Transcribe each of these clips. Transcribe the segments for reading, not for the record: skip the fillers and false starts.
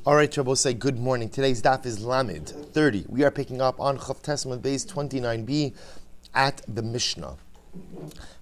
All right, Shabbos, say good morning. Today's daf is Lamed 30. We are picking up on Chav Tesman base 29b at the Mishnah.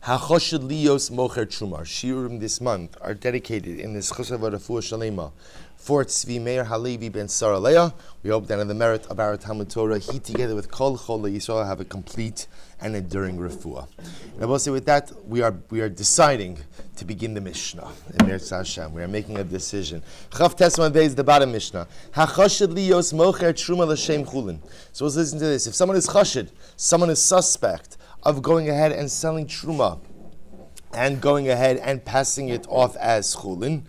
HaChoshed Lios Mocher Truma. Shiurim this month are dedicated in this Chosav Refuah Shalema for Tzvi Meir Halevi ben Sarah Leah. We hope that in the merit of our Talmud Torah, he together with Kol Chol Yisrael have a complete and enduring refuah. And I will say with that, we are deciding to begin the Mishnah. In Mirz Hashem, we are making a decision. Chav Tesman Beis, the bottom Mishnah. HaChoshed Lios Mocher Truma L'Shem Chulin. So let's listen to this. If someone is choshed, someone is suspect of going ahead and selling truma and going ahead and passing it off as chulin,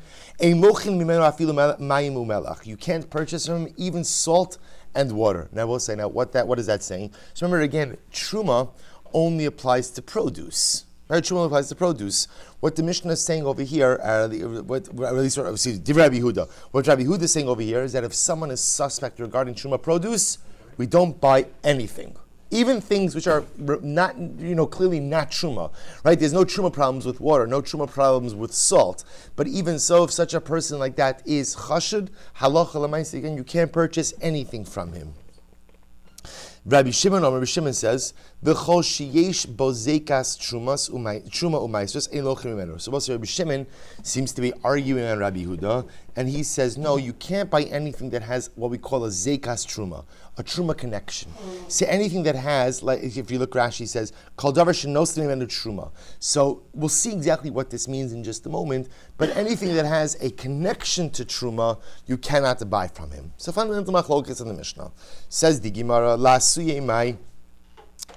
you can't purchase from him even salt and water. Now we'll say, what is that saying? So remember again, truma only applies to produce. Right? Truma applies to produce. What the Mishnah is saying over here, what Rabbi Yehuda is saying over here is that if someone is suspect regarding truma produce, we don't buy anything. Even things which are not, clearly not truma, right? There's no truma problems with water, no truma problems with salt. But even so, if such a person like that is chashud, halacha l'maaseh, again, you can't purchase anything from him. Rabbi Shimon says, "V'chol sheyesh bo zekas truma u'maisros ein lo chimimenu." So also Rabbi Shimon seems to be arguing on Rabbi Yehuda, and he says, no, you can't buy anything that has what we call a zekas truma, a truma connection. So anything that has, like if you look, Rashi says, "Kol davar shenos mimenu truma." So we'll see exactly what this means in just a moment. But anything that has a connection to truma, you cannot buy from him. So fundamental machlokas in the Mishnah says the Gemara, "La suye mai."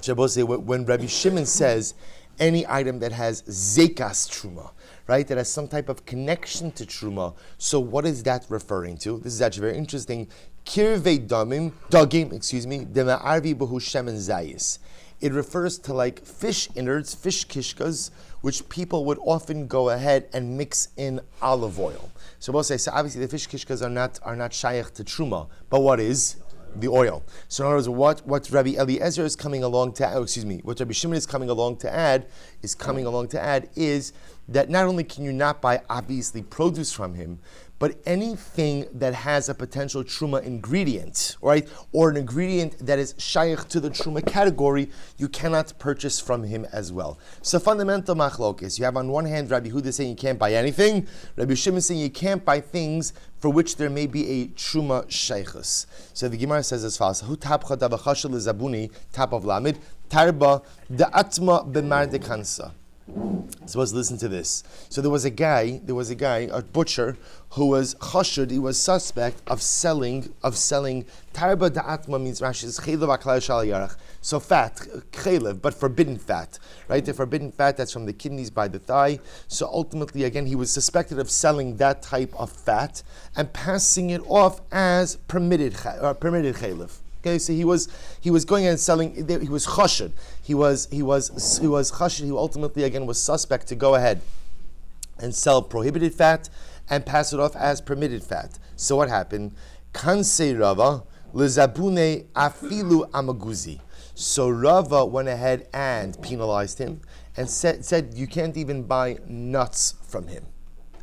When Rabbi Shimon says any item that has zekas truma, right, that has some type of connection to truma, so what is that referring to? This is actually very interesting. Kirvei dagim, dema'arvi behu shemen zayis. It refers to like fish innards, fish kishkas, which people would often go ahead and mix in olive oil. So we'll say, so obviously the fish kishkas are not shaykh to truma, but what is? The oil. So in other words, what Rabbi Eliezer is coming along to, what Rabbi Shimon is coming along to add is that not only can you not buy obviously produce from him, but anything that has a potential truma ingredient, right, or an ingredient that is shaykh to the truma category, you cannot purchase from him as well. So fundamental machlokes, you have on one hand Rabbi Yehuda saying you can't buy anything, Rabbi Shimon saying you can't buy things for which there may be a truma shaykhus. So the Gemara says as follows: Hu tapcha davachashel zabuni tap of lamid tarba de atma b'mar de kansa. So let's listen to this. So there was a guy, a butcher, who was chashud, he was suspect of selling tarba da'atma, means Rashi is chaylev aklai shal yarach. So fat, chaylev, but forbidden fat, right? The forbidden fat that's from the kidneys by the thigh. So ultimately, again, he was suspected of selling that type of fat and passing it off as permitted chaylev. Okay, so he was going and selling. He was chashud. He was chashud. He ultimately again was suspect to go ahead and sell prohibited fat and pass it off as permitted fat. So what happened? Kansei Rava lezabune afilu amaguzi. So Rava went ahead and penalized him and said you can't even buy nuts from him.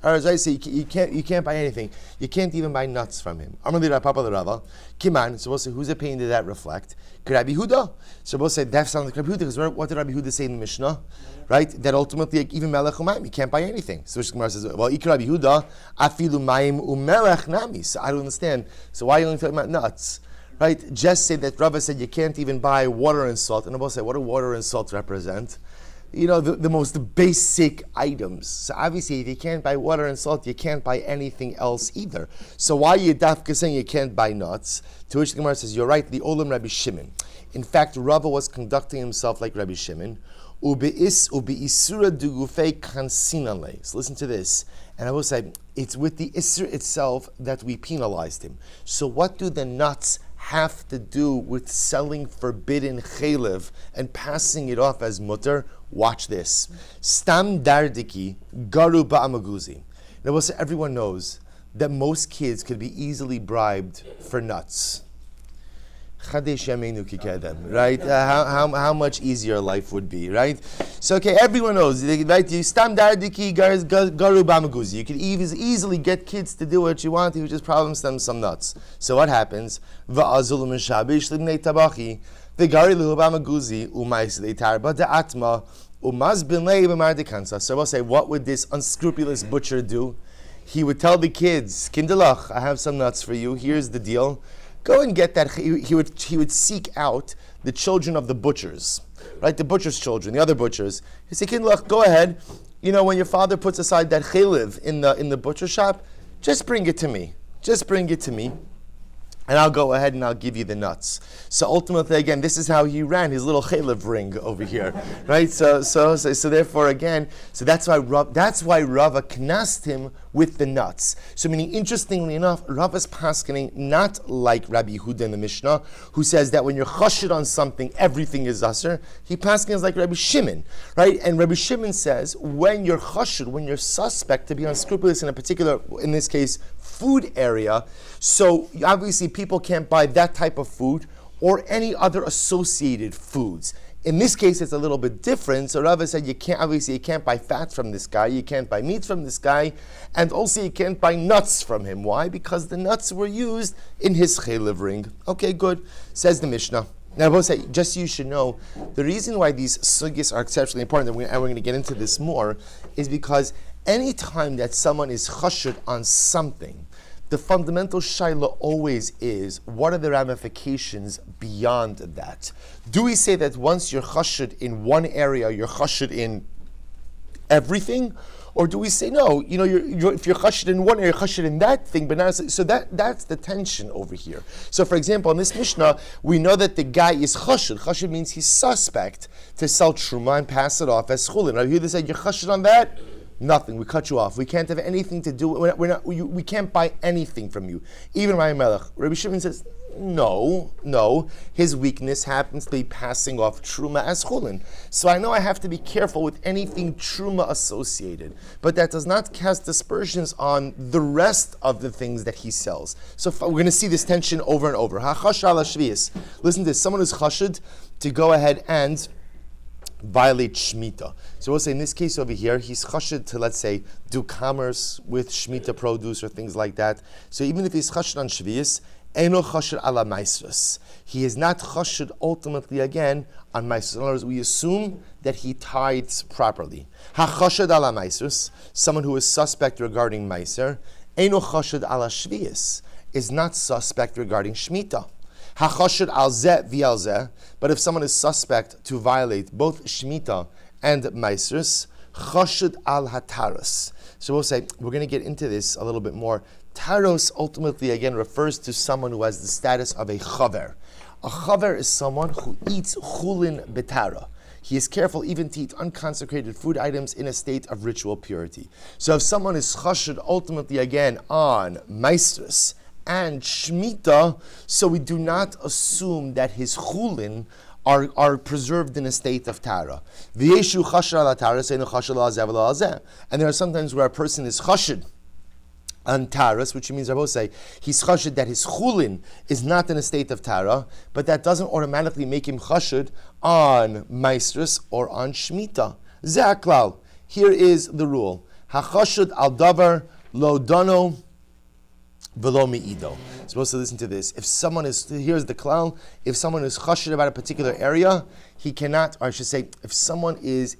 Or as I say, you can't buy anything. You can't even buy nuts from him. Amrli Papa the Rava, Kiman. So we'll say, whose opinion did that reflect? Rabbi Yehuda. So we'll say that sounds like Rabbi Yehuda, because what did Rabbi Yehuda say in the Mishnah? Right, that ultimately even melech umayim, you can't buy anything. So the Gemara says, well, Ikra Rabbi Yehuda afilu mayim umelech nami. So I don't understand. So why are you only talking about nuts? Right? Just say that Rava said you can't even buy water and salt, and we'll say, what do water and salt represent? The most basic items. So obviously, if you can't buy water and salt, you can't buy anything else either. So why are you dafka saying you can't buy nuts? To which the Gemara says, you're right, the Olam Rabbi Shimon. In fact, Rava was conducting himself like Rabbi Shimon. Ubi-isura dugufei kansinale. So listen to this. And I will say, it's with the isra itself that we penalized him. So what do the nuts have to do with selling forbidden chaylev and passing it off as mutter? Watch this. Stam dardiki garu ba'amaguzi. Now, we'll say everyone knows that most kids could be easily bribed for nuts. Right? How much easier life would be, right? So okay, everyone knows, right? You stam dardiki garu bamaguzi. You can easily get kids to do what you want. You just promise them some nuts. So what happens? Va'azul mishabish libnei tabachi the gari lu bamaguzi umais leitarba de atma umaz binlei b'mardikansa. So we'll say, what would this unscrupulous butcher do? He would tell the kids, Kindelach, I have some nuts for you. Here's the deal. Go and get that. He would seek out the children of the butchers, right? The butcher's children, the other butchers. He said, "Look, go ahead. You know, when your father puts aside that chaylev in the butcher shop, just bring it to me. Just bring it to me, and I'll go ahead and I'll give you the nuts." So ultimately, again, this is how he ran his little chaylev ring over here, right? So therefore, again, so that's why Rava knast him with the nuts. So meaning, interestingly enough, Rava is paskening not like Rabbi Yehuda in the Mishnah, who says that when you're chashid on something, everything is aser. He paskens like Rabbi Shimon, right? And Rabbi Shimon says, when you're chashid, when you're suspect to be unscrupulous in a particular, in this case, food area, so obviously people can't buy that type of food or any other associated foods. In this case, it's a little bit different. So Rava said you can't buy fat from this guy, you can't buy meat from this guy, and also you can't buy nuts from him. Why? Because the nuts were used in his chaylev ring. Okay, good. Says the Mishnah. Now, I will say, just so you should know, the reason why these sugyas are exceptionally important, and we're going to get into this more, is because any time that someone is chashud on something, the fundamental shaila always is, what are the ramifications beyond that? Do we say that once you're chashud in one area, you're chashud in everything? Or do we say, no, you know, if you're chashud in one area, you're chashud in that thing, but not, so that's the tension over here. So for example, in this Mishnah, we know that the guy is chashud. Chashud means he's suspect to sell truma and pass it off as chulin. Rabbi Yehuda said, you're chashud on that? Nothing. We cut you off. We can't have anything to do. We can't buy anything from you. Even Rabbi Melech. Rabbi Shimon says, no. His weakness happens to be passing off truma as chulin. So I know I have to be careful with anything truma associated, but that does not cast dispersions on the rest of the things that he sells. So we're going to see this tension over and over. Ha-chash ala shvius. Listen to this. Someone who's chashud to go ahead and violate Shemitah. So we'll say in this case over here, he's chashid to, let's say, do commerce with Shemitah produce or things like that. So even if he's chashid on Shvius, eno chashid ala maisrus. He is not chashid ultimately again on maisrus. In other words, we assume that he tithes properly. Ha chashid ala maisrus, someone who is suspect regarding maiser, eno chashid ala Shvius, is not suspect regarding Shemitah. Ha-chashid al zeh v'al zeh, but if someone is suspect to violate both Shemitah and Maisrus, chashid al hataros. So we'll say, we're going to get into this a little bit more. Taros ultimately again refers to someone who has the status of a chaver. A chaver is someone who eats chulin betara. He is careful even to eat unconsecrated food items in a state of ritual purity. So if someone is chashid ultimately again on Maisrus and Shemitah, so we do not assume that his chulin are preserved in a state of tara. And there are sometimes where a person is chashid on taras, which means I will say he's chashid that his chulin is not in a state of tara, but that doesn't automatically make him chashid on maestris or on Shemitah. Ze'aklal. Here is the rule: hachashud al davar lo dono v'lo mi'ido. Supposed to listen to this. If someone is, here's the klal, if someone is chashid about a particular area, he cannot, or I should say, if someone is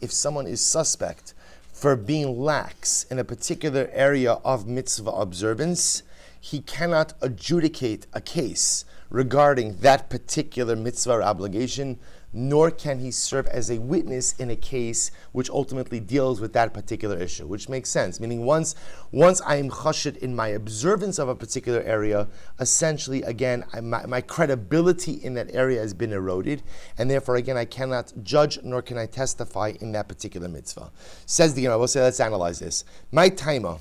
suspect for being lax in a particular area of mitzvah observance, he cannot adjudicate a case regarding that particular mitzvah or obligation, nor can he serve as a witness in a case which ultimately deals with that particular issue, which makes sense. Meaning once I am chashid in my observance of a particular area, essentially, again, my credibility in that area has been eroded, and therefore, again, I cannot judge nor can I testify in that particular mitzvah. Says the Gemara, we'll say, let's analyze this. My taima.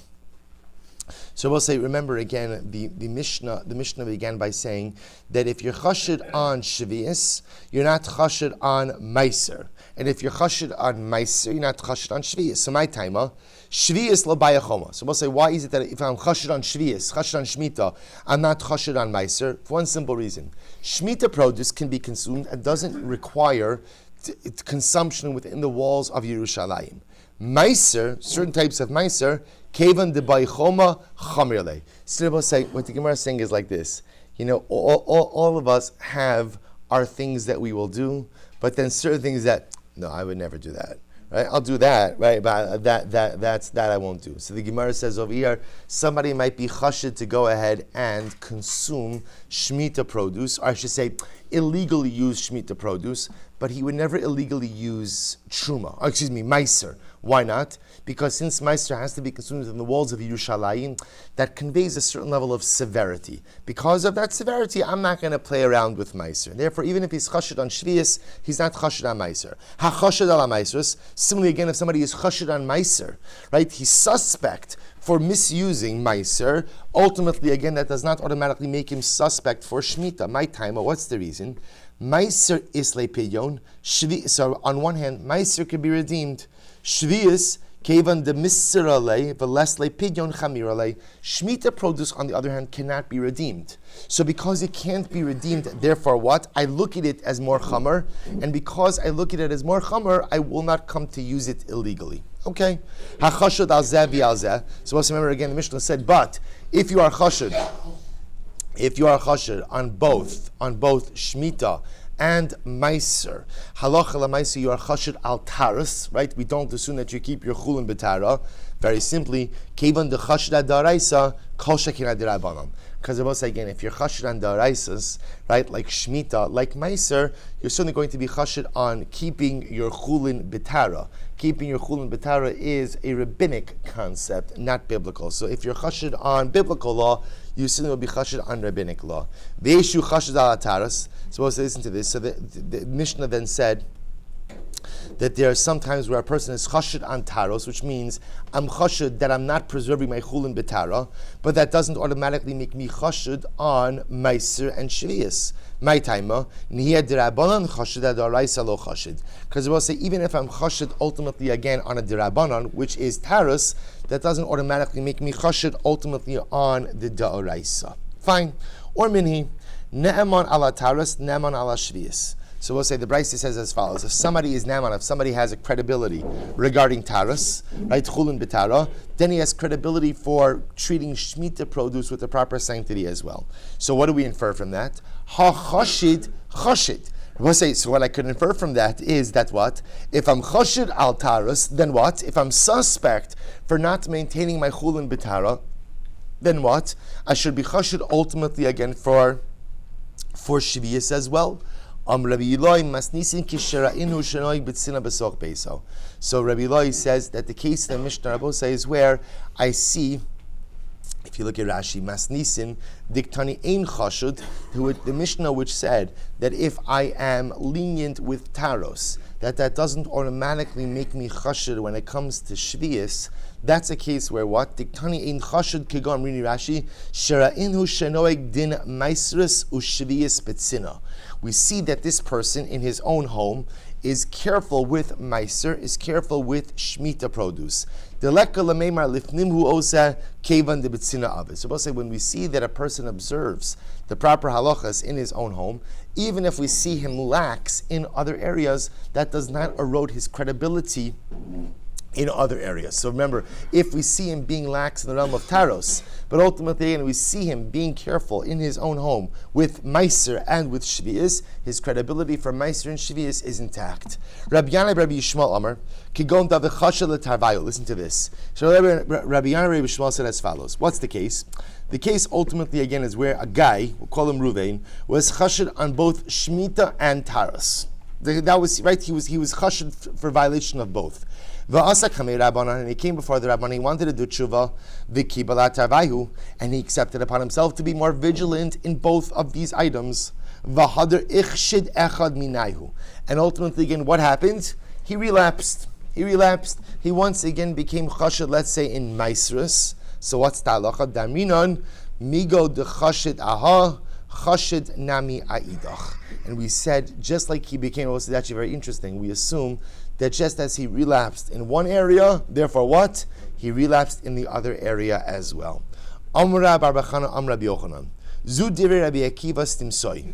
So we'll say, remember again, the Mishnah began by saying that if you're chashid on Shvius, you're not chashid on Meiser. And if you're chashid on Meiser, you're not chashid on Shvius. So my timer, Shvius lo bayachoma. So we'll say, why is it that if I'm chashid on Shvius, chashid on Shemitah, I'm not chashid on Meiser? For one simple reason. Shemitah produce can be consumed and doesn't require consumption within the walls of Yerushalayim. Meiser, certain types of Meiser, Kevan de Baichoma Chamirle. So we'll say, what the Gemara is saying is like this. All of us have our things that we will do, but then certain things that, no, I would never do that. Right? I'll do that, right? But that I won't do. So the Gemara says over here, somebody might be chashid to go ahead and consume Shemitah produce, or I should say, illegally use Shemitah produce, but he would never illegally use Meiser. Why not? Because since Meiser has to be consumed within the walls of Yerushalayim, that conveys a certain level of severity. Because of that severity, I'm not going to play around with Meiser. Therefore, even if he's chashid on Shvius, he's not chashid on Meiser. Ha-chashid ala Meiserus. Similarly, again, if somebody is chashid on Meiser, right, he's suspect for misusing Meiser. Ultimately, again, that does not automatically make him suspect for Shemitah. My time, what's the reason? Meiser is lepidyon. So on one hand, Meiser can be redeemed. Shvius kevan de misrale veles lepidyon chamirale. Shemitah produce, on the other hand, cannot be redeemed. So because it can't be redeemed, therefore what? I look at it as more chamer, and because I look at it as more chamer, I will not come to use it illegally. Okay? Ha-chashud al zeh v'al zeh. So let's remember again, the Mishnah said, but if you are chashud on both Shemitah and Meiser, halacha l'meiser, you are chashud al taras, right? We don't assume that you keep your chulin b'tara. Very simply, kevan de chashud ad daraisa, kol shekin ad dirabanan. Because I will say again, if you're chashud on daraisas, right, like Shemitah, like Meiser, you're certainly going to be chashud on keeping your chulin b'tara. Keeping your chulin b'tara is a rabbinic concept, not biblical. So if you're chashud on biblical law, you certainly will be chashud on rabbinic law. Ve'eshu chashud al taras. So we'll listen to this. So the Mishnah then said that there are some times where a person is chashud on taros, which means I'm chashud that I'm not preserving my chulin b'tara, but that doesn't automatically make me chashud on Meiser and Shvius. My timer, nihya dirabanan chashud adaraisa lo chashud. Because we'll say, even if I'm chashud ultimately again on a dirabanan, which is taros, that doesn't automatically make me chashud ultimately on the da'oraisa. Fine. Or minhi, ne'eman ala taros, ne'eman ala Shvius. So we'll say the Brisa says as follows: if somebody is Naaman, if somebody has a credibility regarding taras, right, chulin b'tara, then he has credibility for treating Shemitah produce with the proper sanctity as well. So what do we infer from that? Ha chashid chashid. We'll say, so what I could infer from that is that what? If I'm chashid al taras, then what? If I'm suspect for not maintaining my chulin b'tara, then what? I should be chashid ultimately again for Shvius as well. So Rabbi Eloi says that the case in the Mishnah Rabbi is where I see, if you look at Rashi, Masnisin, Diktani Ein Chashud, the Mishnah which said that if I am lenient with Taros, that doesn't automatically make me Chashud when it comes to Shvius. That's a case where what? Diktani Ein Chashud Kigam Rini Rashi, Shera'inhu Shenoeg Din Maisrus Ushvius Betzina. We see that this person in his own home is careful with Meiser, is careful with Shemitah produce. So we'll say when we see that a person observes the proper halachas in his own home, even if we see him lax in other areas, that does not erode his credibility in other areas. So remember, if we see him being lax in the realm of taros, but ultimately again we see him being careful in his own home with Meiser and with Shvius, his credibility for Meiser and Shvius is intact. Rabbi Shmuel Amar, Kigon Davechasha letarvayu. Listen to this. So Rabbi Shmuel said as follows. What's the case? The case ultimately again is where a guy, we'll call him Ruvain, was chashid on both Shemitah and Taras. That was right. He was chashid for violation of both. And he came before the Rabban, he wanted to do tshuva, and he accepted upon himself to be more vigilant in both of these items. And ultimately again, what happened? He relapsed. He once again became chashid, let's say in Maisrus. So what's the halacha? Daminon migo de chashid aha chashid nami aidach. And we said, just like he became, this is actually very interesting, we assume that just as he relapsed in one area, therefore what? He relapsed in the other area as well. Amra bar Bechana Amra Yochanan. Zu divrei Rabbi Akiva stimsoi.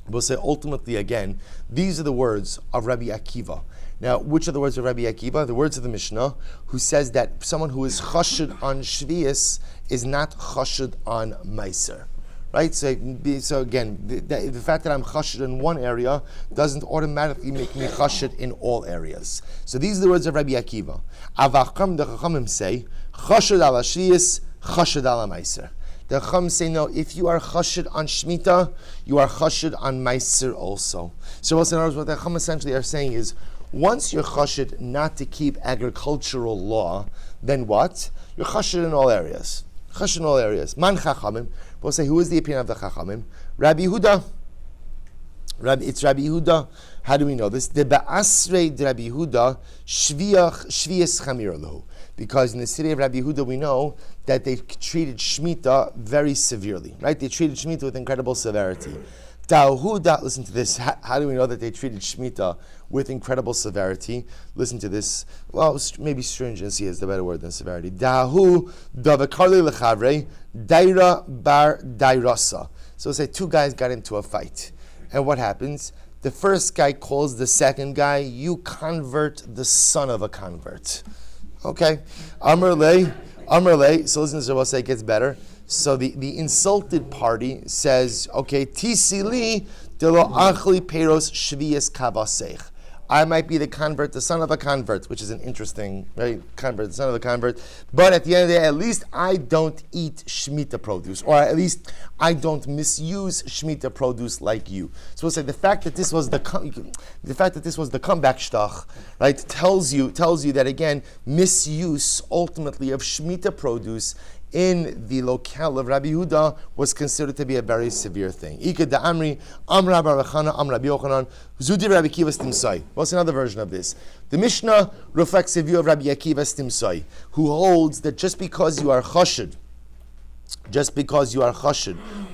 We'll say ultimately again, these are the words of Rabbi Akiva. Now, which are the words of Rabbi Akiva? The words of the Mishnah, who says that someone who is chashud on Shvius is not chashud on Meiser. Right? So again, the fact that I'm chashud in one area doesn't automatically make me chashud in all areas. So these are the words of Rabbi Akiva. Avacham, the Chachamim say, chashud ala Shvius, chashud ala Meiser. The Chacham say, no, if you are chashud on Shemitah, you are chashud on Meiser also. So what the Chacham essentially are saying is, once you're chashud not to keep agricultural law, then what? You're chashud in all areas. Chashud in all areas. Man Chachamim. We'll say, who is the opinion of the Chachamim? Rabbi Yehuda. It's Rabbi Yehuda. How do we know this? The Ba'asrei de Rabbi Yehuda, Shvius Chamir Lahu. Because in the city of Rabbi Yehuda, we know that they treated Shemitah very severely, right? They treated Shemitah with incredible severity. Dahuda, listen to this. How do we know that they treated Shemitah with incredible severity? Listen to this. Well, maybe stringency is the better word than severity. Dahu davakarli lechavre daira bar dairasa. So say two guys got into a fight. And what happens? The first guy calls the second guy, you convert the son of a convert. Okay? Amr lei. So listen to this, we'll say it gets better. So the insulted party says, okay, tisili de lo achli peros shvius kavasech. I might be the convert, the son of a convert, which is an interesting, right? Convert, the son of a convert. But at the end of the day, at least I don't eat Shemitah produce, or at least I don't misuse Shemitah produce like you. So we'll say the fact that this was the comeback shtach, right, tells you that again, misuse ultimately of Shemitah produce in the locale of Rabbi Yehuda was considered to be a very severe thing. Ika da Amri, Amra bar Bechana, Amra Yochanan, Zudi Rabbi Akiva stimsai. What's another version of this? The Mishnah reflects the view of Rabbi Akiva stimsai, who holds that just because you are chashud,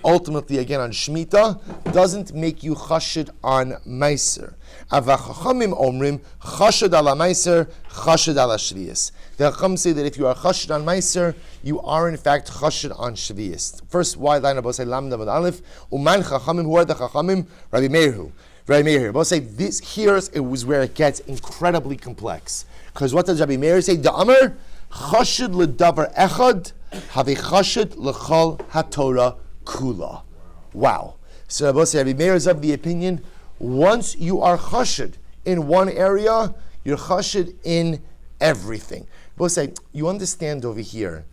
ultimately again on Shemitah, doesn't make you chashud on Meiser. Avachachamim omrim chashud ala Meiser, chashud ala Shvius. The Chacham say that if you are chashud on Meiser, you are in fact chashud on Shvius. First wide line of both say Lam David Aleph, Uman Chachamim, who are the Chachamim? Rabbi Meir. Both say this here is where it gets incredibly complex. Because what does Rabbi Meir say? Da'amar chashud ledavar echad, have a chashud lechol haTorah kula. Wow. So Rabbi Meir is of the opinion, once you are chashud in one area, you're chashud in everything. Both say, you understand over here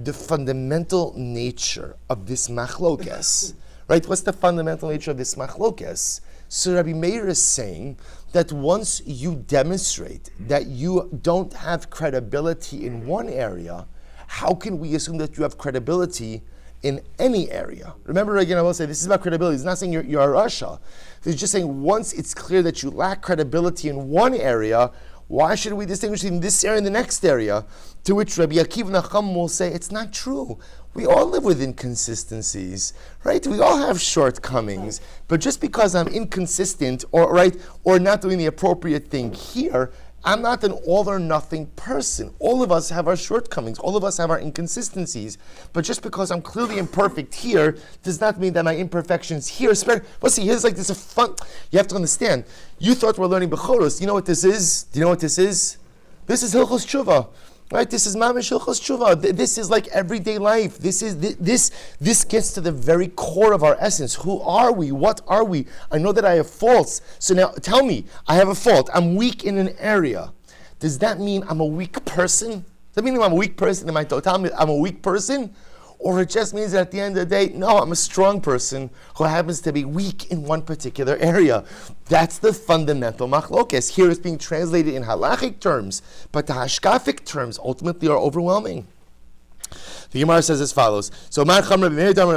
the fundamental nature of this machlokes, right? What's the fundamental nature of this machlokes? So Rabbi Meir is saying that once you demonstrate that you don't have credibility in one area, how can we assume that you have credibility in any area? Remember again, I will say this is about credibility. It's not saying you're a Rasha. It's just saying once it's clear that you lack credibility in one area, why should we distinguish between this area and the next area? To which Rabbi Akiva Nacham will say, it's not true. We all live with inconsistencies, right? We all have shortcomings. But just because I'm inconsistent or not doing the appropriate thing here, I'm not an all or nothing person. All of us have our shortcomings. All of us have our inconsistencies. But just because I'm clearly imperfect here does not mean that my imperfections here. Well, see, here's like this a fun. You have to understand. You thought we're learning Bechoros. You know what this is? Do you know what this is? This is Hilchos Tshuva. Right, this is Mamish Hilchos Tshuva. This is like everyday life. This gets to the very core of our essence. Who are we? What are we? I know that I have faults. So now tell me, I have a fault. I'm weak in an area. Does that mean I'm a weak person? Does that mean I'm a weak person in my totality? I'm a weak person? Or it just means that at the end of the day, no, I'm a strong person who happens to be weak in one particular area. That's the fundamental machlokes. Here it's being translated in halachic terms, but the hashkafic terms ultimately are overwhelming. The Gemara says as follows. So, Rabbi Yona,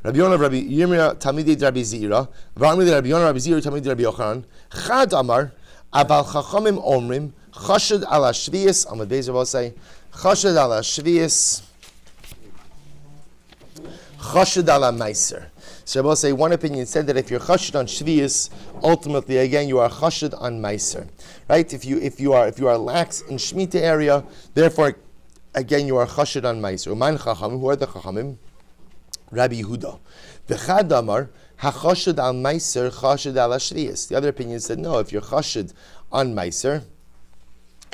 Rabbi Yirmiyah, Talmidei Rabbi Zira, Rabbi Yona, Rabbi Zira, Talmidei Rabbi Yochanan, Chad Amar, Aval Chachamim Omrim, Chashad ala shvius, Amud Beis will say, Chashad ala shvius, Chashad ala meiser. So I will say one opinion said that if you're chashad on shvius, ultimately again you are chashad on meiser, right? If you are lax in shmita area, therefore again you are chashad on meiser. Uman chachamim, who are the chachamim? Rabbi Yehuda. The Chadamar hachashad al meiser chashad al shvius. The other opinion said no. If you're chashad on meiser,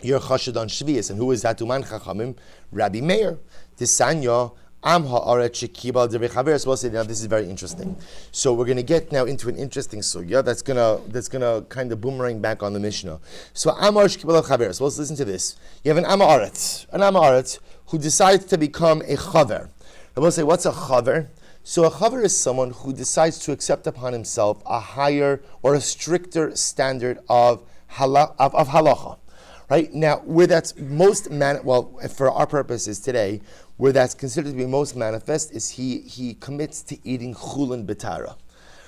you're chashad on shvius. And who is that? Uman chachamim? Rabbi Meir. Tisanya. Am ha'aret shekibal derech haveros. We'll say now this is very interesting. So we're going to get now into an interesting sugya that's gonna kind of boomerang back on the Mishnah. So am ha'aret shekibal haveros. Let's listen to this. You have an amaret who decides to become a chaver. I will say, what's a chaver? So a chaver is someone who decides to accept upon himself a higher or a stricter standard of halacha. Right now, where that's most for our purposes today, where that's considered to be most manifest is he commits to eating chulin betara.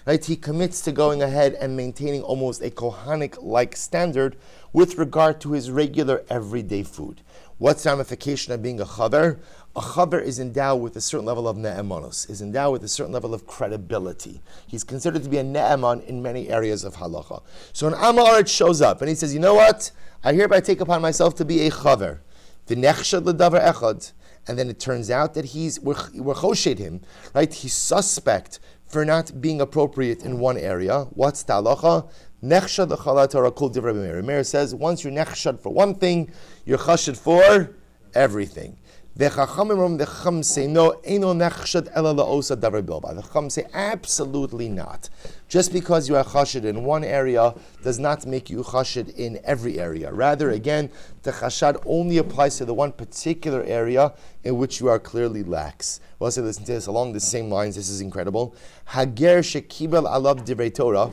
Right? He commits to going ahead and maintaining almost a kohanic-like standard with regard to his regular everyday food. What's the ramification of being a chaver? A chaver is endowed with a certain level of ne'emanos, is endowed with a certain level of credibility. He's considered to be a ne'eman in many areas of halacha. So an amaret shows up and he says, you know what? I hereby take upon myself to be a chaver. V'nechshad l'davar echad. And then it turns out that we're choshed him, right? He's suspect for not being appropriate in one area. What's the halacha? Nechshad l'chala Torah kol divrei Meir. Meir says, once you're nechshad for one thing, you're chashad for everything. The Chacham say no, eino nechshad ela la'osa davar bilba. The Chacham say absolutely not. Just because you are chashad in one area does not make you chashad in every area. Rather, again, the chashad only applies to the one particular area in which you are clearly lax. We'll also listen to this along the same lines. This is incredible. Hager shekibel alav divrei Torah.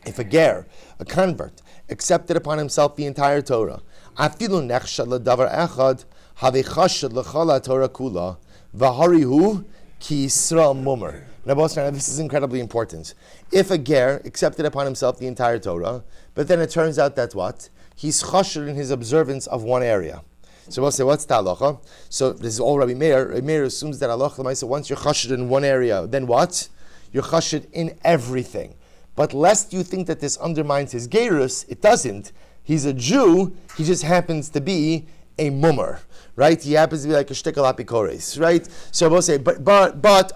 If a ger, a convert, accepted upon himself the entire Torah, afilu nechshad l'davar echad. Have a chashad l'chala Torah kula v'harihu ki Yisrael mumar. Now, this is incredibly important. If a ger accepted upon himself the entire Torah, but then it turns out that what? He's chashad in his observance of one area. So we'll say, what's the halacha? So this is all Rabbi Meir. Rabbi Meir assumes that halacha, so once you're chashad in one area, then what? You're chashad in everything. But lest you think that this undermines his gerus, it doesn't. He's a Jew, he just happens to be a mummer, right? He happens to be like a shtickle apikoris, right? So we'll say, but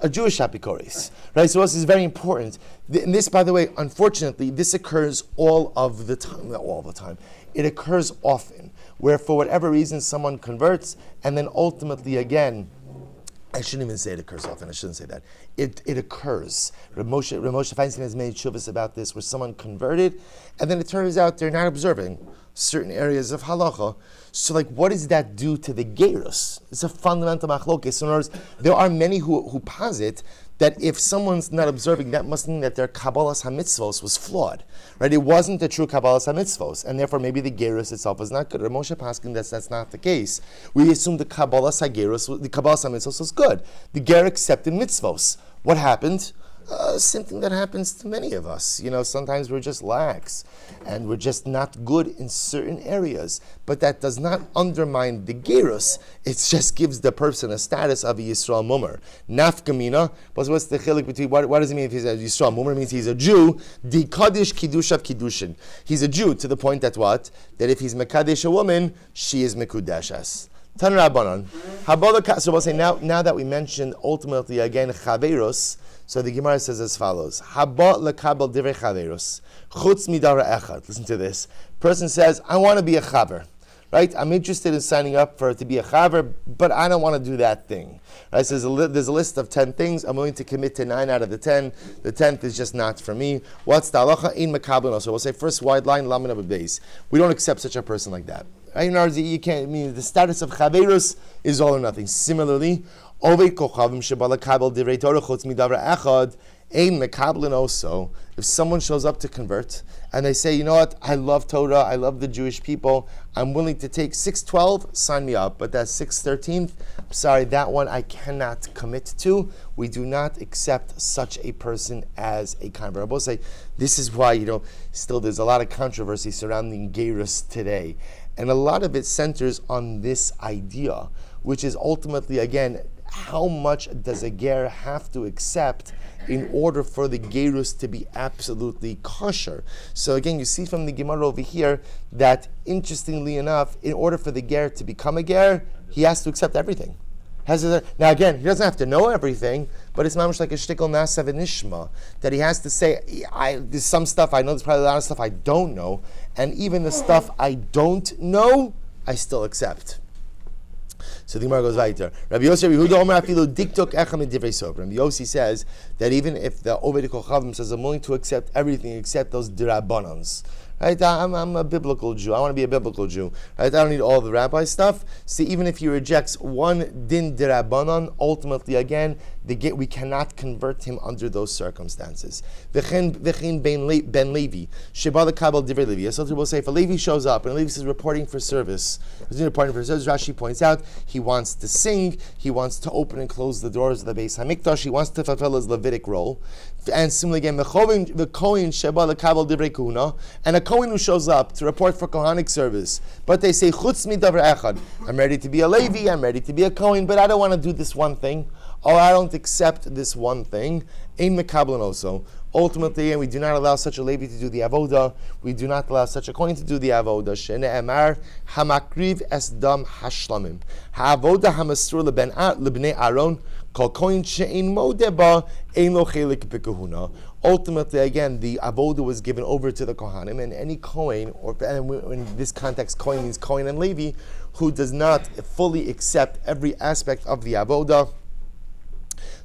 a Jewish apikoris, right? So this is very important. And this, by the way, unfortunately, this occurs all the time. It occurs often, where for whatever reason someone converts, and then ultimately again, I shouldn't even say it occurs often. I shouldn't say that. It occurs. Rav Moshe Feinstein has made shuvas about this, where someone converted, and then it turns out they're not observing certain areas of halacha. So, what does that do to the gerus? It's a fundamental machlokes. In other words, there are many who posit that if someone's not observing, that must mean that their kabbalas hamitzvos was flawed, right? It wasn't the true kabbalas hamitzvos, and therefore maybe the gerus itself was not good. Rav Moshe Paskin, that's not the case. We assume the kabbalas hagerus, the kabbalas hamitzvos was good. The ger accepted mitzvos. What happened? Same thing that happens to many of us. Sometimes we're just lax and we're just not good in certain areas. But that does not undermine the gerus. It just gives the person a status of a Yisrael mummer. Nafkamina, but what's the chilik between, what does it mean if he's a Yisrael mummer? It means he's a Jew. Di Kaddish Kiddush of Kiddushin. He's a Jew to the point that what? That if he's Mekadesh a woman, she is Mekudeshes. Tan Rabbanon. So we'll say now that we mentioned ultimately again Chaveros, so the Gemara says as follows: Haba lekabel divrei chaveros chutz midara echad. Listen to this. Person says, I want to be a chaver, right? I'm interested in signing up to be a chaver, but I don't want to do that thing. Right? So there's a list of 10 things. I'm willing to commit to 9 out of the 10. The 10th is just not for me. What's the halacha in makabel? So we'll say first wide line lamin base. We don't accept such a person like that. Right? In other words, you can't. The status of chaverus is all or nothing. Similarly, a Ein mekablin also, if someone shows up to convert and they say, you know what, I love Torah, I love the Jewish people, I'm willing to take 612, sign me up, but that 613th, I'm sorry, that one I cannot commit to. We do not accept such a person as a convert. I will say, this is why, still there's a lot of controversy surrounding Bechoros today. And a lot of it centers on this idea, which is ultimately, again, how much does a ger have to accept in order for the gerus to be absolutely kosher? So again, you see from the Gemara over here that, interestingly enough, in order for the ger to become a ger, he has to accept everything. Now again, he doesn't have to know everything, but it's mamish like a shtickle nasa v'nishma, that he has to say, there's some stuff I know, there's probably a lot of stuff I don't know, and even the stuff I don't know, I still accept. So the Gemara goes weiter. Rabbi Yossi says that even if the Oved Kochavim says, I'm willing to accept everything except those dirabbanans. Right? I'm a biblical Jew. I want to be a biblical Jew. Right? I don't need all the rabbi stuff. See, even if he rejects one din dirabbanan, ultimately, again, we cannot convert him under those circumstances. V'chein ben Levi, sheba lekabel divrei Levi. So people say, if a Levi shows up and Levi says reporting for service, Rashi points out he wants to sing, he wants to open and close the doors of the Beis Hamikdash, he wants to fulfill his Levitic role. And similarly again, the Kohen sheba lekabel divrei Kahuna, and a Kohen who shows up to report for Kohanic service, but they say, Chutz mi davar echad, I'm ready to be a Levi, I'm ready to be a Kohen, but I don't want to do this one thing, or I don't accept this one thing. Ein mekablan also. Ultimately, and we do not allow such a Levi to do the avoda. We do not allow such a Kohen to do the avoda. Shene'emar hamakriv es dam hashlamim. Ha'avoda hamasur lebnei Aaron kol Kohen she'ein modeba ein lo chelik b'kahuna. Ultimately, again, the avoda was given over to the Kohanim, and any Kohen, or in this context, Kohen means Kohen and Levi, who does not fully accept every aspect of the avoda,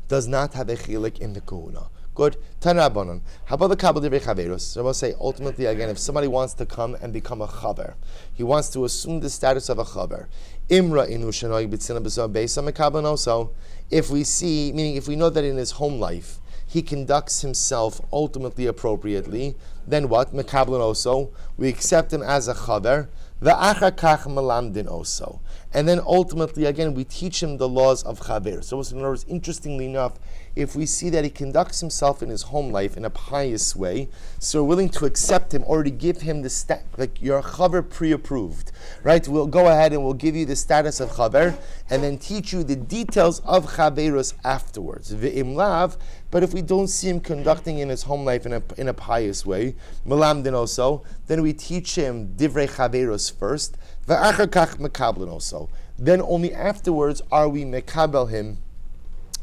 does not have a chilik in the kahuna. Good. Tanrabanan. How about the kabel divrei chaveros? So I will say, ultimately, again, if somebody wants to come and become a chaver, he wants to assume the status of a chaver. Imra inu shenoy b'tzina b'zah beisa mekablan also. If we see, meaning if we know that in his home life he conducts himself ultimately appropriately, then what? Mekablan also. We accept him as a chaver. V'achar kach melamdin also. And then ultimately, again, we teach him the laws of chaver. So in other words, interestingly enough, if we see that he conducts himself in his home life in a pious way, so we're willing to accept him or to give him the like you're a chaver pre-approved, right? We'll go ahead and we'll give you the status of chaver and then teach you the details of chaveros afterwards. V'im lav, but if we don't see him conducting in his home life in a pious way, melamdin also, then we teach him divrei chaveros first, v'achar kach mekablan also. Then only afterwards are we mekabel him,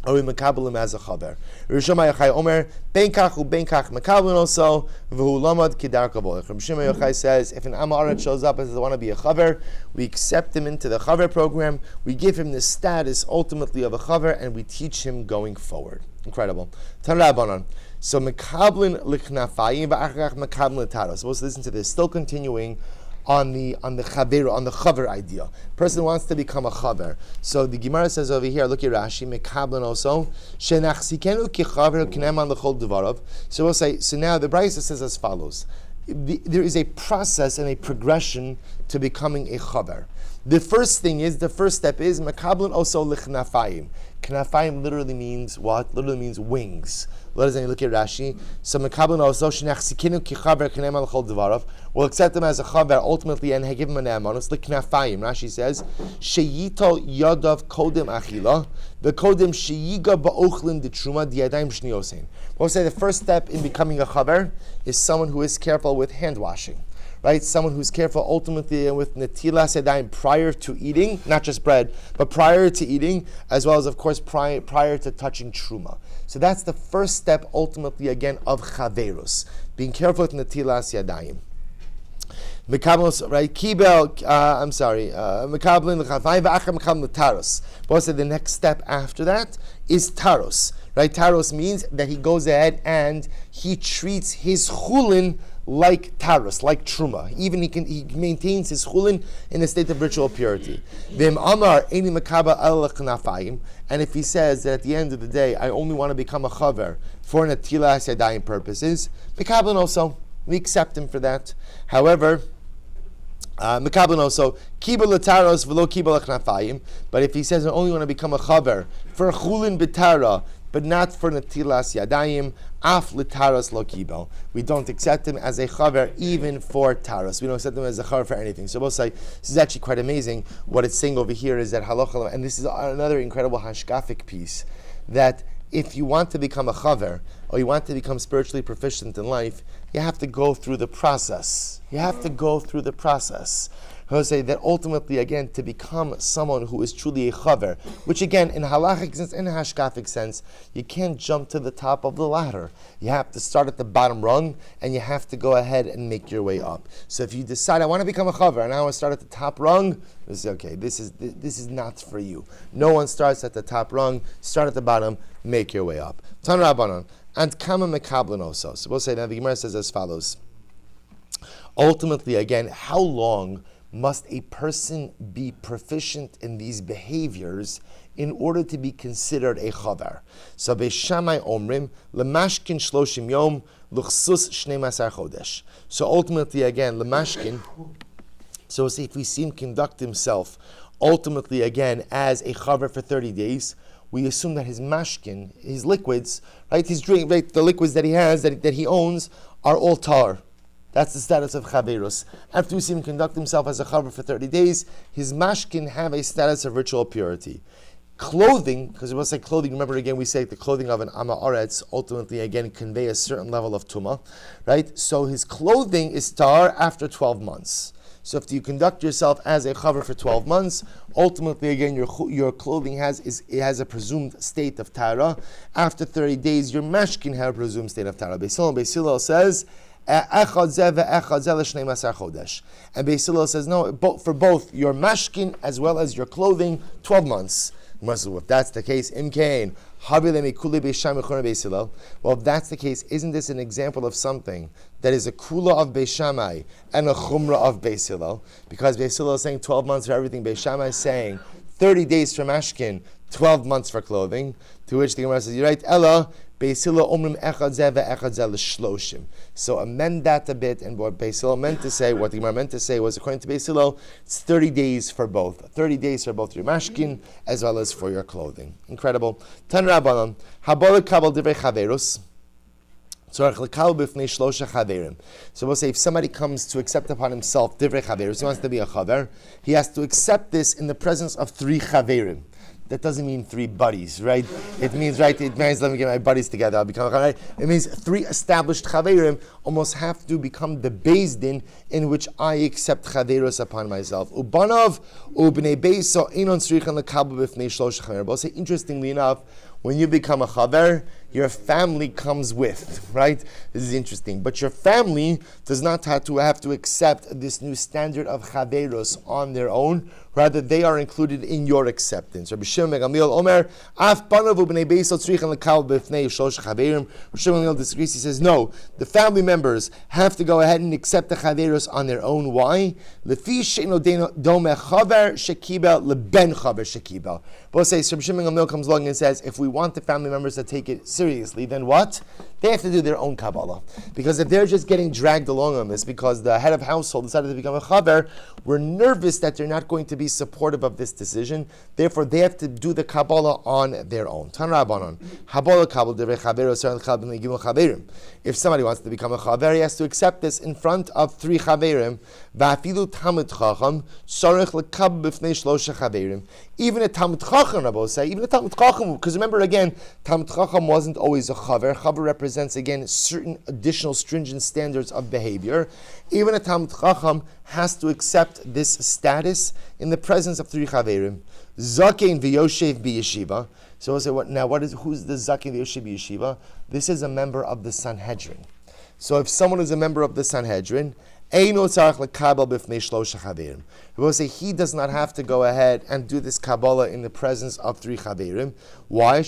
or we mekabel him as a chaver. Rishon Yochai Omer, ben kach uben-kach mekablan also, v'hu lamad kidar kabolech. Rishon Yochai says, if an Amaret shows up and says, I want to be a chaver, we accept him into the chaver program, we give him the status ultimately of a chaver, and we teach him going forward. Incredible. Tanrabanan. So mekablin lichnafayim v'achar mekablin taros. So let's listen to this. Still continuing on the chaver idea. Person wants to become a chaver. So the Gemara says over here, look at Rashi, mekablin also. Shenachzikenu ki chaver k'neman l'chol devarav. So we'll say. So now the Brisa says as follows: there is a process and a progression to becoming a chaver. The first step is mekablin also lichnafayim. Knafayim literally means what? Literally means wings. Let us look at Rashi. So mekablan also shenachzikenu ki chaver k'neman l'chol devarav. We'll accept him as a chaver ultimately and give him an emanus. The knafayim. Rashi says sheyito yadav kodem achila the kodem sheyiga ba'ochlin detruma diadayim shniosein. We'll say the first step in becoming a chaver is someone who is careful with hand washing. Right, someone who's careful ultimately with netilas yadayim prior to eating, not just bread, but prior to eating, as well as of course prior to touching truma. So that's the first step ultimately again of chaverus, being careful with netilas yadayim. Mekabel, right? Kibel, mekablin l'chavayim v'achar mekabel taros. But also the next step after that is taros. Right? Taros means that he goes ahead and he treats his chulin like taros, like truma. Even he maintains his chulin in a state of ritual purity. V'im amar eini mekaba al knafayim. And if he says that at the end of the day, I only want to become a chaver for netilas yadayim purposes, mekablan also, we accept him for that. However, mekablan also, kibel letaros v'lo kibel knafayim. But if he says I only want to become a chaver for chulin b'tara, but not for netilas yadayim, af litaros lo kibel. We don't accept him as a chaver even for taros. We don't accept him as a chaver for anything. So we'll say this is actually quite amazing. What it's saying over here is that halacha, and this is another incredible hashkafic piece, that if you want to become a chaver or you want to become spiritually proficient in life, you have to go through the process. You have to go through the process. He'll say that ultimately, again, to become someone who is truly a chaver, which again, in halachic sense, in a hashkafic sense, you can't jump to the top of the ladder. You have to start at the bottom rung, and you have to go ahead and make your way up. So if you decide, I want to become a chaver, and I want to start at the top rung, you say, okay, this is not for you. No one starts at the top rung. Start at the bottom, make your way up. Tan Rabbanon, and kama mekablan also. So we'll say that the Gemara says as follows. Ultimately, again, how long must a person be proficient in these behaviors in order to be considered a chaver? So Beishamai omrim lemashkin shloshim yom luchsus shnei masar chodesh. So ultimately, again, lemashkin. So if we see him conduct himself, ultimately again as a chaver for 30 days, we assume that his mashkin, his liquids, right, his drink, right, the liquids that he has, that he owns, are all tar. That's the status of chaverus. After we see him conduct himself as a chaver for 30 days, his mashkin have a status of ritual purity. Clothing, because we will say clothing, remember again we say the clothing of an Amma Aretz ultimately again convey a certain level of tumah, right? So his clothing is tar after 12 months. So if you conduct yourself as a chaver for 12 months, ultimately again your clothing has a presumed state of tara. After 30 days, your mashkin have a presumed state of tara. Beis Hillel says, and Beis Hillel says, no, for both your mashkin as well as your clothing, 12 months. If that's the case, imkain. Well, if that's the case, isn't this an example of something that is a kula of Beis Shammai and a chumrah of Beis Hillel? Because Beis Hillel is saying 12 months for everything. Beis Shammai is saying 30 days for mashkin, 12 months for clothing. To which the Gemara says, you're right, Ella, Beis Hillel omrim echad zeh ve'echad zeh l'shloshim. So amend that a bit, and what Beis Hillel meant to say, what the Gemara meant to say was, according to Beis Hillel, it's 30 days for both. 30 days for both your mashkin as well as for your clothing. Incredible. Tan Rabbanan, habol kabel divrei chaverus. So we'll say if somebody comes to accept upon himself divrei chaverus, he wants to be a chaver, he has to accept this in the presence of 3 chaverim. That doesn't mean 3 buddies, right? It means, right, let me get my buddies together, I'll become a chaver. Right? It means 3 established chaverim almost have to become the beis din in which I accept chaverus upon myself. Ubanav, ubnei beiso, inon tzrichan lekabel b'fnei shlosh chaver. But say, interestingly enough, when you become a chaver, your family comes with, right? This is interesting. But your family does not have to accept this new standard of chaveros on their own. Rather, they are included in your acceptance. Rabbi Shimon Gamliel Omer, Af panav ubnei beiso tzrichan lekabel b'fnei shlosh chaverim. Rabbi Shimon Gamliel disagrees. He says, no, the family members have to go ahead and accept the chaveros on their own. Why? Lefi she'eno dome chaver shekibel leben chaver shekibel. But say, Rabbi Shimon Gamliel comes along and says, if we want the family members to take it seriously, then what? They have to do their own Kabbalah. Because if they're just getting dragged along on this because the head of household decided to become a chaver, we're nervous that they're not going to be supportive of this decision. Therefore, they have to do the Kabbalah on their own. Tan Rabbanon, Habala Kabbalah divrei chaveros chaverim gimel chaverim. If somebody wants to become a chaver, he has to accept this in front of 3 chaverim. Va'afilu tamid chacham sarich lekabel b'fnei shlosha chaverim. Even a tamid chacham, Rabbi say, even a tamid chacham, because remember again, tamid chacham wasn't always a chaver. Chaver represents again certain additional stringent standards of behavior. Even a tamid chacham has to accept this status in the presence of 3 chaverim. Zakein v'yoshev b'yeshiva. So we'll say, who's the zakein v'yoshev b'yeshiva? This is a member of the Sanhedrin. So if someone is a member of the Sanhedrin, we'll say he does not have to go ahead and do this Kabbalah in the presence of 3 chaverim. Why?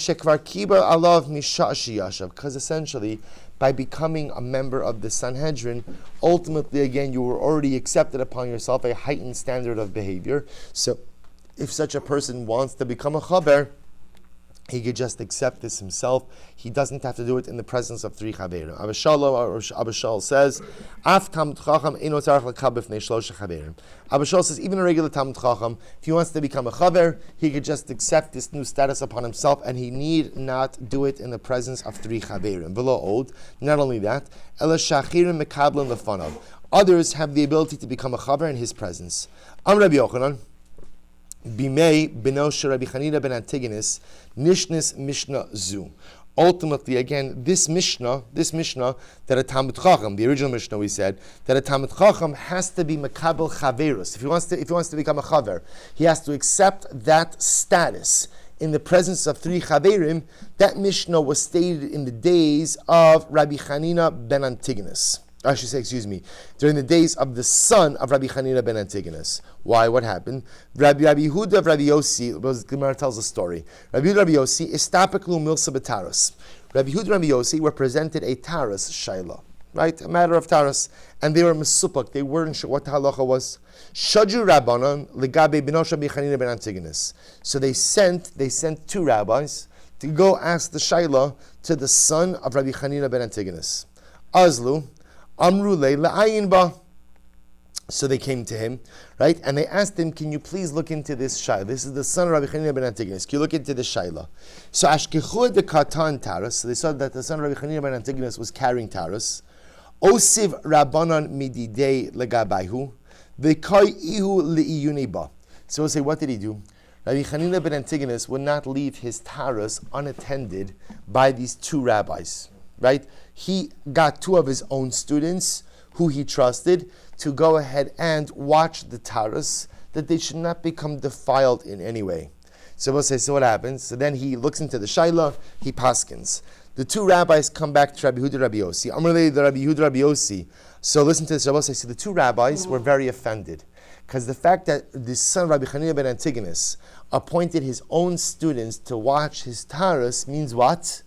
Because essentially, by becoming a member of the Sanhedrin, ultimately, again, you were already accepted upon yourself a heightened standard of behavior. So, if such a person wants to become a chaver, he could just accept this himself. He doesn't have to do it in the presence of three chaverim. Abishal says, "Af Talmid Chacham eino tzarich lekabel b'fnei shlosha chaverim." Abishal says, even a regular Talmid Chacham, if he wants to become a chaver, he could just accept this new status upon himself, and he need not do it in the presence of three chaverim. V'lo od. Not only that, ela shachirim mekablen lefanav. Others have the ability to become a chaver in his presence. Am Rabbi Yochanan. Bimei Benosha Rabbi Chanina ben Antigonus Nishnis Mishnah Zu. Ultimately, again, this Mishnah that a Talmid Chacham, the original Mishnah we said, that a Talmid Chacham has to be Mekabel Chaverus. If he wants to become a Chaver, he has to accept that status in the presence of three Chaverim. That Mishnah was stated in the days of Rabbi Chanina ben Antigonus. I should say, during the days of the son of Rabbi Chanina ben Antigonus. Why? What happened? Rabbi Yehuda of Rabbi Yossi, the Gemara tells a story. Rabbi Yehuda of Rabbi Yossi, istapeklu milsa b'taras. Rabbi Yehuda and Rabbi Yossi were presented a taras shayla, right? A matter of taras. And they were mesupak, they weren't sure what the halacha was. Shaju rabbanon legabe binosh Rabbi Chanina ben Antigonus. So they sent two rabbis to go ask the shayla to the son of Rabbi Chanina ben Antigonus. Azlu, Amru le'ayin ba. So they came to him, right? And they asked him, can you please look into this shayla? This is the son of Rabbi Chanina ben Antigonus. Can you look into this shayla? So ashkechu de katan taras. So they saw that the son of Rabbi Chanina ben Antigonus was carrying taras. Osiv rabbanan mididei legabayhu. V'kai ihu le'iyuni ba. So we'll say, what did he do? Rabbi Chanina ben Antigonus would not leave his taras unattended by these two rabbis, right? He got two of his own students who he trusted to go ahead and watch the taras, that they should not become defiled in any way. So we'll say, so what happens? So then he looks into the shayla, he paskins. The two rabbis come back to Rabbi Yehuda, Rabbi Yossi. Amrulei the Rabbi Yehuda, Rabbi Yossi. So listen to this. Rabbi Yossi. So the two rabbis were very offended, because the fact that the son of Rabbi Chanina ben Antigonus appointed his own students to watch his taras means what?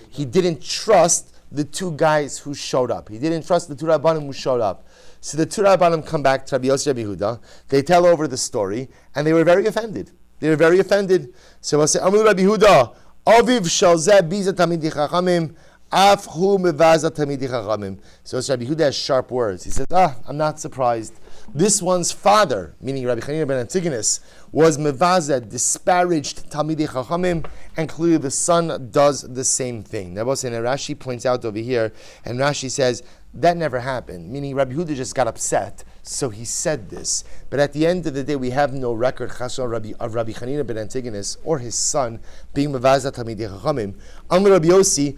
He didn't trust the two guys who showed up. He didn't trust the two Rabbanim who showed up. So the two Rabbanim come back to Rabbi Yossi, Rabbi Yehuda. They tell over the story, and they were very offended. So we'll say, Amru Rabbi Yehuda, Aviv shalzeh biza tamidi chachamim, af hu mevaza tamidi chachamim. So Rabbi Yehuda has sharp words. He says, I'm not surprised. This one's father, meaning Rabbi Chanina ben Antigonus, was mevazeh, disparaged Talmidei Chachamim, and clearly the son does the same thing. Now, Rashi points out over here, and Rashi says, that never happened, meaning Rabbi Yehuda just got upset, so he said this. But at the end of the day, we have no record of Rabbi Chanina ben Antigonus or his son being mevazeh Talmidei Chachamim. Amr Rabbi Yossi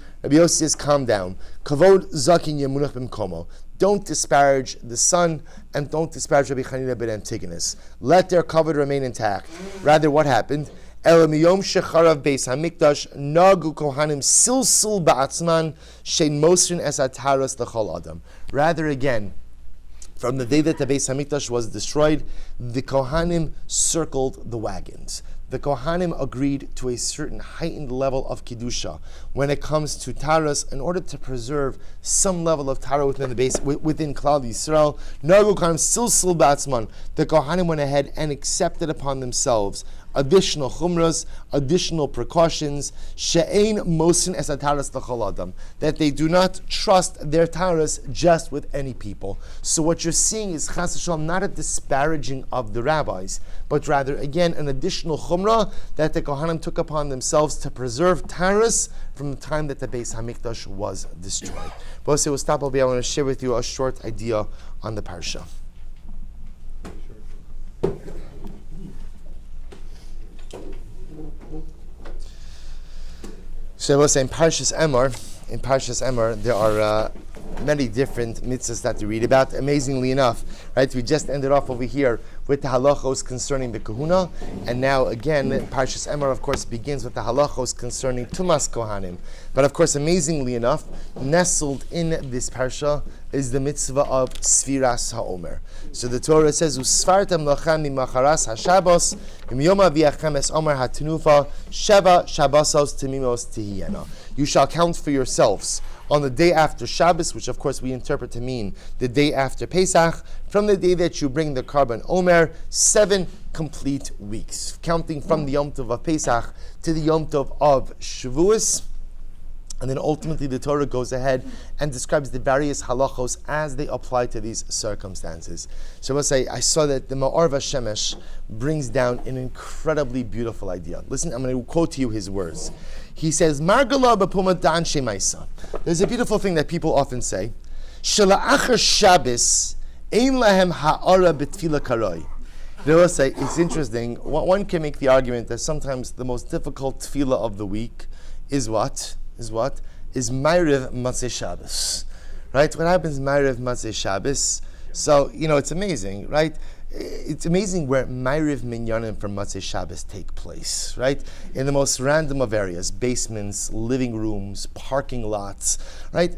says, calm down. Kavod zakin yemunach b'mkomo. Don't disparage the son, and don't disparage Rabbi Chanina ben Antigonus. Let their covenant remain intact. Rather, what happened? Elamiyom shecharav beis hamikdash nagu kohanim silsul ba'atzman shein mosrin es ataras l'chol adam. Rather, again, from the day that the Beis Hamikdash was destroyed, the Kohanim circled the wagons. The Kohanim agreed to a certain heightened level of Kedusha when it comes to Taras, in order to preserve some level of Tara within the base, within Klal Yisrael. Nagu Kohanim silsul ba'atzman. The Kohanim went ahead and accepted upon themselves additional chumras, additional precautions, she'ein mosin es ataras l'chol adam, that they do not trust their taras just with any people. So what you're seeing is chas v'shalom not a disparaging of the rabbis, but rather again an additional chumrah that the Kohanim took upon themselves to preserve taras from the time that the Beis Hamikdash was destroyed. But we'll stop. I want to share with you a short idea on the parsha. So I will say in Parshas Emor, there are many different mitzvahs that to read about. Amazingly enough, right? We just ended off over here with the halachos concerning the kahuna. And now again, Parshas Emor, of course, begins with the halachos concerning Tumas Kohanim. But of course, amazingly enough, nestled in this parsha is the mitzvah of Sfiras HaOmer. So the Torah says, Usfartem lachem mimacharas haShabbos, imyom aviachem es Omer ha'tenufa, sheva Shabbosos temimos tihiyena. You shall count for yourselves on the day after Shabbos, which of course we interpret to mean the day after Pesach, from the day that you bring the Karban Omer, 7 complete weeks, counting from the Yom Tov of Pesach to the Yom Tov of Shavuos. And then ultimately the Torah goes ahead and describes the various halachos as they apply to these circumstances. So I say, I saw that the Ma'or Vashemesh brings down an incredibly beautiful idea. Listen, I'm going to quote to you his words. He says, Margala b'puma dan shemaisa. There's a beautiful thing that people often say, Shala'achar Shabbos ein lahem ha'ara b'tfila karoi. They will say, it's interesting, one can make the argument that sometimes the most difficult tefillah of the week is what? Is Ma'ariv Matzei Shabbos, right? What happens Ma'ariv Matzei Shabbos? So, it's amazing, right? It's amazing where Ma'ariv Minyanim from Matzei Shabbos take place, right? In the most random of areas, basements, living rooms, parking lots, right?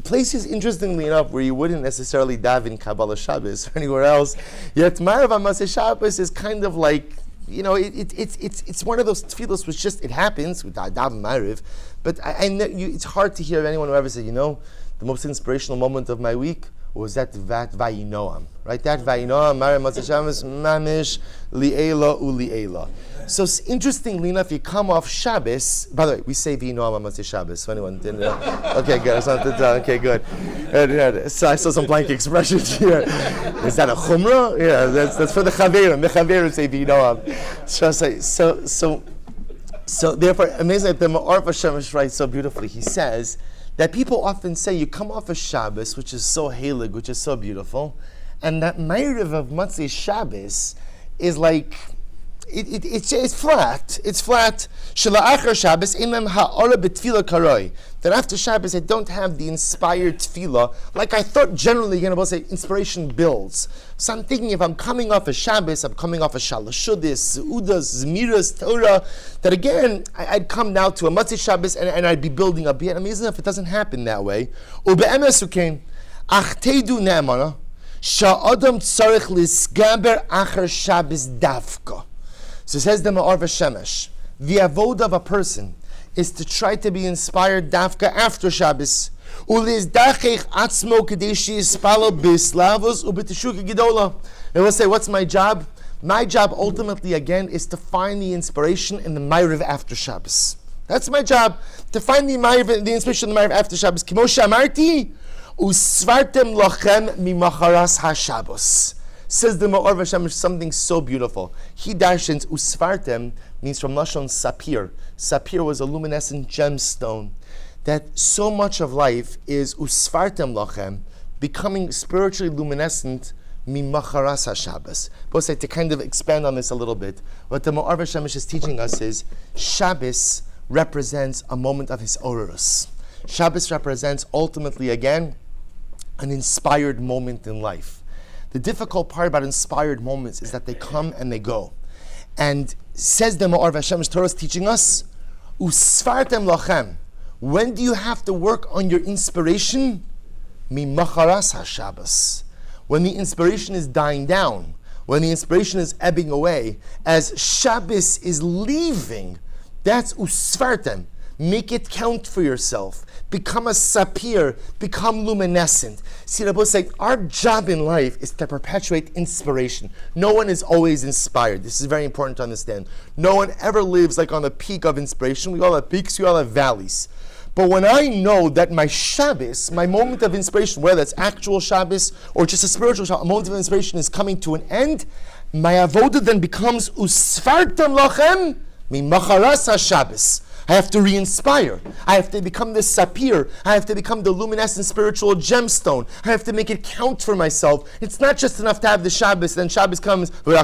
Places, interestingly enough, where you wouldn't necessarily daven Kabbalah Shabbos or anywhere else, yet Ma'ariv Matzei Shabbos is kind of like, it's one of those tefillos which just, it happens with Daven Ma'ariv, but I know it's hard to hear anyone who ever say, the most inspirational moment of my week was that Vayinoam, right? That Vayinoam, Ma'ariv Matzei Shabbos, Mamish, Li'ela U'Li'ela. So interestingly enough, you come off Shabbos, by the way, we say Vayinoam on Matzei Shabbos, so anyone didn't know? Okay, good, I wanted to tell, okay, good. So I saw some blank expressions here. Is that a chumrah? Yeah, that's for the chaverim. The chaverim say Vayinoam. So therefore, amazing that the Ma'or Vashemesh writes so beautifully. He says that people often say you come off a Shabbos, which is so halig, which is so beautiful, and that Ma'ariv of Matzei Shabbos is like, it's flat. It's flat. Shala'achar Shabbos imem ha'ora b'tfila karoi. That after Shabbos I don't have the inspired tefillah, like I thought generally, say inspiration builds. So I'm thinking if I'm coming off a Shabbos, I'm coming off a Shalashudis, Seudas, Zmiras, Torah, that again, I'd come now to a Matzei Shabbos and I'd be building up. Yet amazing enough, it doesn't happen that way. Ube'emes ukein, ach teidu ne'amana, sha'adam tzarech lisgaber achar Shabbos davka. So says the Ma'or Vashemesh, the avoda of a person is to try to be inspired dafka after Shabbos. Ulizdachech atzmo kadeshi ispalo bislavos ubeteshuka gedola. And we'll say, what's my job? My job ultimately again is to find the inspiration in the Ma'ariv after Shabbos. That's my job, to find the inspiration in the Ma'ariv after Shabbos. Kimo shamarti usvartem lochem mimacharas haShabbos. Says the Ma'or Vashemesh something so beautiful. He darshans usvartem means from Lashon sapir. Sapir was a luminescent gemstone. That so much of life is usvartem lachem, becoming spiritually luminescent mimacharas haShabbos. But to kind of expand on this a little bit, what the Ma'or Vashemesh is teaching us is Shabbos represents a moment of his orurus. Shabbos represents ultimately again an inspired moment in life. The difficult part about inspired moments is that they come and they go. And says the Ma'or Vashemesh, Torah is teaching us, Usfartem lachem. When do you have to work on your inspiration? Mimacharas haShabbos. When the inspiration is dying down, when the inspiration is ebbing away, as Shabbos is leaving, that's Usfartem. Make it count for yourself. Become a sapir. Become luminescent. See, Rabbi say, our job in life is to perpetuate inspiration. No one is always inspired. This is very important to understand. No one ever lives like on the peak of inspiration. We all have peaks, we all have valleys. But when I know that my Shabbos, my moment of inspiration, whether it's actual Shabbos or just a spiritual Shabbos, a moment of inspiration is coming to an end, my avodah then becomes usfartam lachem mimacharas haShabbos. I have to re-inspire. I have to become the sapir. I have to become the luminescent spiritual gemstone. I have to make it count for myself. It's not just enough to have the Shabbos, then Shabbos comes, right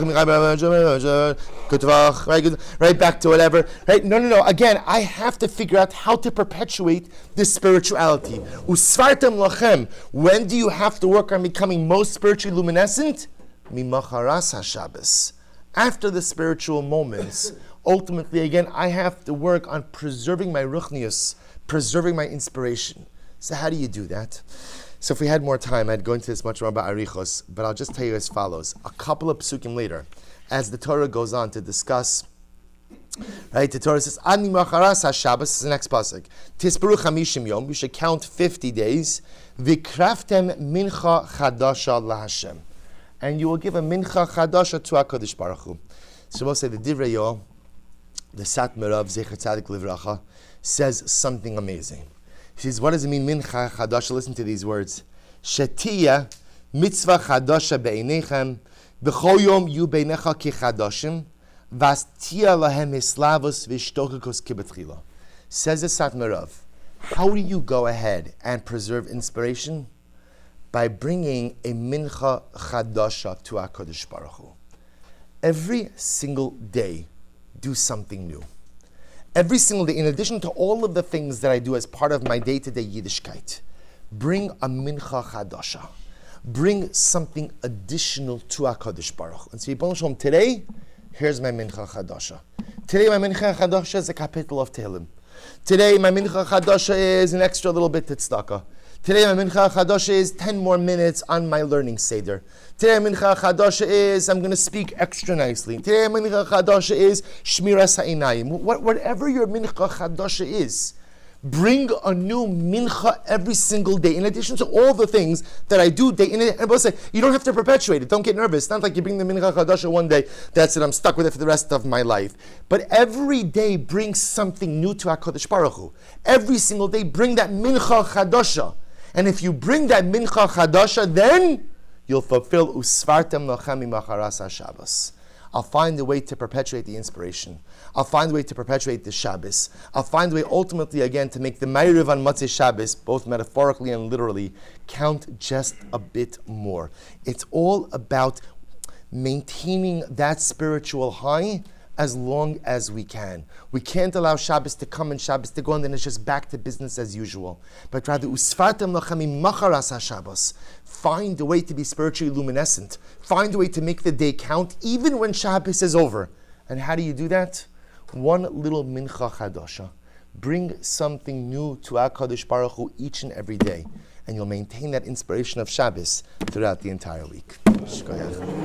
back to whatever. Right? No. Again, I have to figure out how to perpetuate this spirituality. Usvartem lachem. When do you have to work on becoming most spiritually luminescent? mimacharas haShabbos. After the spiritual moments, ultimately, again, I have to work on preserving my ruchnius, preserving my inspiration. So how do you do that? So if we had more time, I'd go into this much more about arichos, but I'll just tell you as follows. A couple of psukim later, as the Torah goes on to discuss, right, the Torah says, Ani macharas haShabbos, this is the next pasuk. Tisperu chamishim yom, you should count 50 days. Vikraftem mincha chadasha laHashem. And you will give a mincha chadasha to HaKadosh Baruch Hu. So we'll say the Divrei Yoel, the Satmar of Zecher Tzadik Livracha, says something amazing. He says, what does it mean, mincha chadasha? Listen to these words. Shetiya mitzvah chadasha be'einechem, b'chol yom yu beinecha ki chadashim, v'astia lahem hislavos v'shtokikos kibetchila. Says the Satmar of, how do you go ahead and preserve inspiration? By bringing a mincha chadasha to HaKadosh Baruch Hu. Every single day, do something new. Every single day, in addition to all of the things that I do as part of my day-to-day Yiddishkeit, bring a mincha chadasha. Bring something additional to HaKadosh Baruch Hu. And so, Yibon Shalom, today, here's my mincha chadasha. Today, my mincha chadasha is a kapitel of Tehillim. Today, my mincha chadasha is an extra little bit tzedakah. Today, my mincha chadasha is 10 more minutes on my learning seder. Today, my mincha chadasha is I'm going to speak extra nicely. Today, my mincha chadasha is shmiras ha'inayim. Whatever your mincha chadasha is, bring a new mincha every single day. In addition to all the things that I do day in and everybody say, you don't have to perpetuate it. Don't get nervous. It's not like you bring the mincha chadasha one day, that's it, I'm stuck with it for the rest of my life. But every day, bring something new to HaKadosh Baruch Hu. Every single day, bring that mincha chadasha. And if you bring that mincha chadasha, then you'll fulfill usvartem lachem macharas haShabbos. I'll find a way to perpetuate the inspiration. I'll find a way to perpetuate the Shabbos. I'll find a way ultimately again to make the Ma'ariv on Motzei Shabbos, both metaphorically and literally, count just a bit more. It's all about maintaining that spiritual high as long as we can. We can't allow Shabbos to come and Shabbos to go, and then it's just back to business as usual. But rather, usfartem lachem macharas haShabbos. Find a way to be spiritually luminescent. Find a way to make the day count, even when Shabbos is over. And how do you do that? One little mincha chadasha. Bring something new to HaKadosh Baruch Hu each and every day, and you'll maintain that inspiration of Shabbos throughout the entire week. Shkoyach.